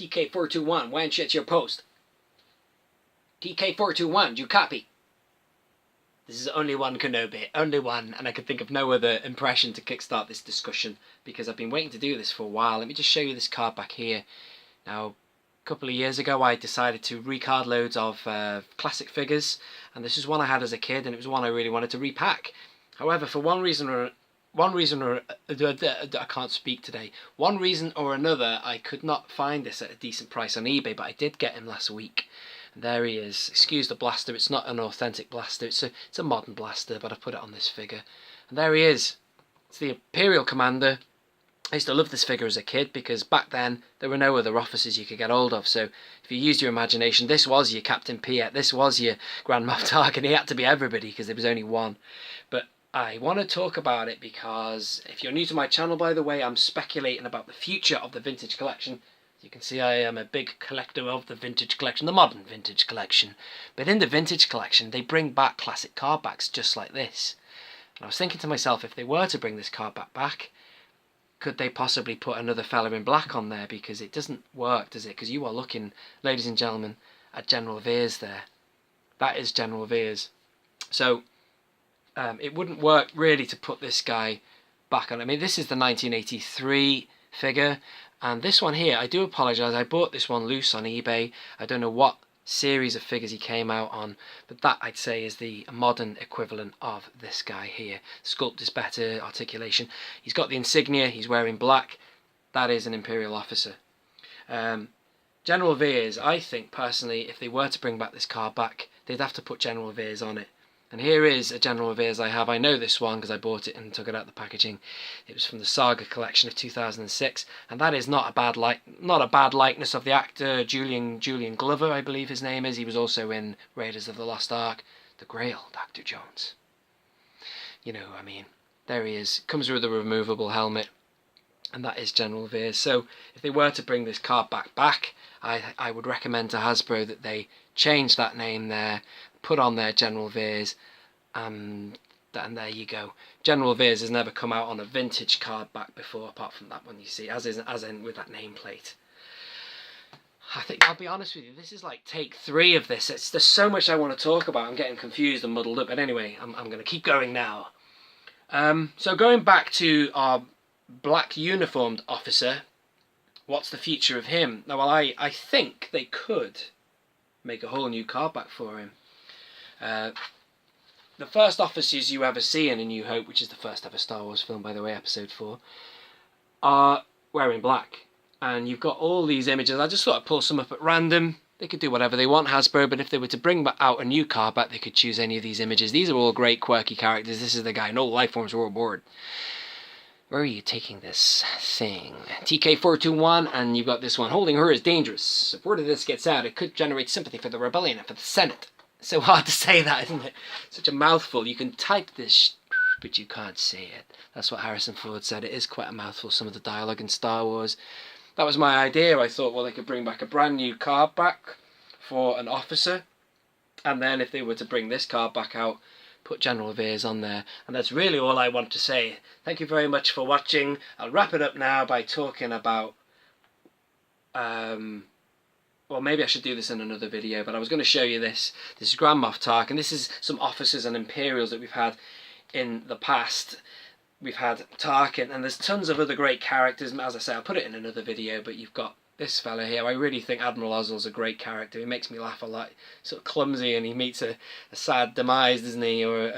TK421, when shit's your post? TK421, do you copy? This is only one Kenobi, only one, and I could think of no other impression to kickstart this discussion because I've been waiting to do this for a while. Let me just show you this card back here. Now, a couple of years ago I decided to recard loads of classic figures, and this is one I had as a kid, and it was one I really wanted to repack. However, for one reason or I can't speak today. One reason or another, I could not find this at a decent price on eBay, but I did get him last week. And there he is. Excuse the blaster, it's not an authentic blaster, it's a modern blaster, but I put it on this figure. And there he is. It's the Imperial Commander. I used to love this figure as a kid because back then there were no other officers you could get hold of, so if you used your imagination, this was your Captain Piet, this was your Grand Moff Tarkin. He had to be everybody because there was only one. But I want to talk about it because if you're new to my channel, by the way, I'm speculating about the future of the vintage collection. As you can see, I am a big collector of the vintage collection, the modern vintage collection. But in the vintage collection, they bring back classic cardbacks just like this. And I was thinking to myself, if they were to bring this cardback back, could they possibly put another fella in black on there? Because it doesn't work, does it? Because you are looking, ladies and gentlemen, at General Veers there. That is General Veers. So it wouldn't work really to put this guy back on. I mean, this is the 1983 figure, and this one here, I do apologise, I bought this one loose on eBay. I don't know what series of figures he came out on, but that I'd say is the modern equivalent of this guy here. Sculpt is better, articulation. He's got the insignia, he's wearing black. That is an Imperial officer. General Veers, I think personally, if they were to bring back this card back, they'd have to put General Veers on it. And here is a General Veers I have. I know this one because I bought it and took it out of the packaging. It was from the Saga collection of 2006, and that is not a bad likeness of the actor Julian Glover, I believe his name is. He was also in Raiders of the Lost Ark, the grey old Dr. Jones. You know, I mean, there he is. Comes with a removable helmet, and that is General Veers. So if they were to bring this card back, I would recommend to Hasbro that they change that name there, put on there General Veers, and there you go. General Veers has never come out on a vintage card back before, apart from that one you see, as in with that nameplate. I think, I'll be honest with you, this is like take 3 of this. There's so much I want to talk about. I'm getting confused and muddled up, but anyway, I'm going to keep going now. So going back to our black uniformed officer, what's the future of him? Now, well, I think they could make a whole new card back for him. The first officers you ever see in A New Hope, which is the first ever Star Wars film, by the way, episode 4, are wearing black. And you've got all these images. I just thought I'd pull some up at random. They could do whatever they want, Hasbro, but if they were to bring out a new card back, they could choose any of these images. These are all great, quirky characters. This is the guy. No life forms were aboard. Where are you taking this thing? TK421, and you've got this one. Holding her is dangerous. If word of this gets out, it could generate sympathy for the rebellion and for the Senate. So hard to say that, isn't it? Such a mouthful. You can type this, but you can't say it. That's what Harrison Ford said. It is quite a mouthful, some of the dialogue in Star Wars. That was my idea. I thought, well, they could bring back a brand new card back for an officer, and then if they were to bring this card back out, put General Veers on there. And that's really all I want to say. Thank you very much for watching. I'll wrap it up now by talking about well, maybe I should do this in another video, but I was going to show you this. This is Grand Moff Tarkin. This is some officers and Imperials that we've had in the past. We've had Tarkin, and there's tons of other great characters. As I say, I'll put it in another video, but you've got this fella here. I really think Admiral Ozzel's a great character. He makes me laugh a lot. Sort of clumsy, and he meets a sad demise, doesn't he? Or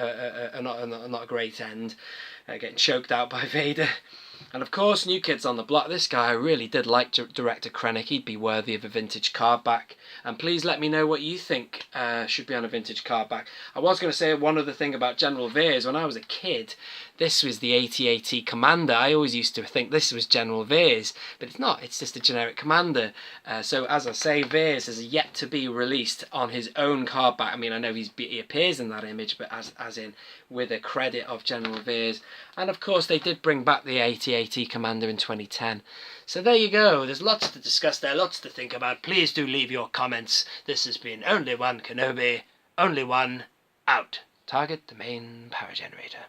not a great end, getting choked out by Vader. And of course, New Kids on the Block. This guy, I really did like Director Krennic. He'd be worthy of a vintage card back. And please let me know what you think should be on a vintage card back. I was going to say one other thing about General Veers. When I was a kid, this was the AT-AT commander. I always used to think this was General Veers, but it's not. It's just a generic commander. So as I say, Veers has yet to be released on his own card back. I mean, I know he appears in that image, but as in with a credit of General Veers. And of course, they did bring back the AT-AT commander in 2010. So there you go. There's lots to discuss there, lots to think about. Please do leave your comments. This has been Only One Kenobi, Only One out. Target the main power generator.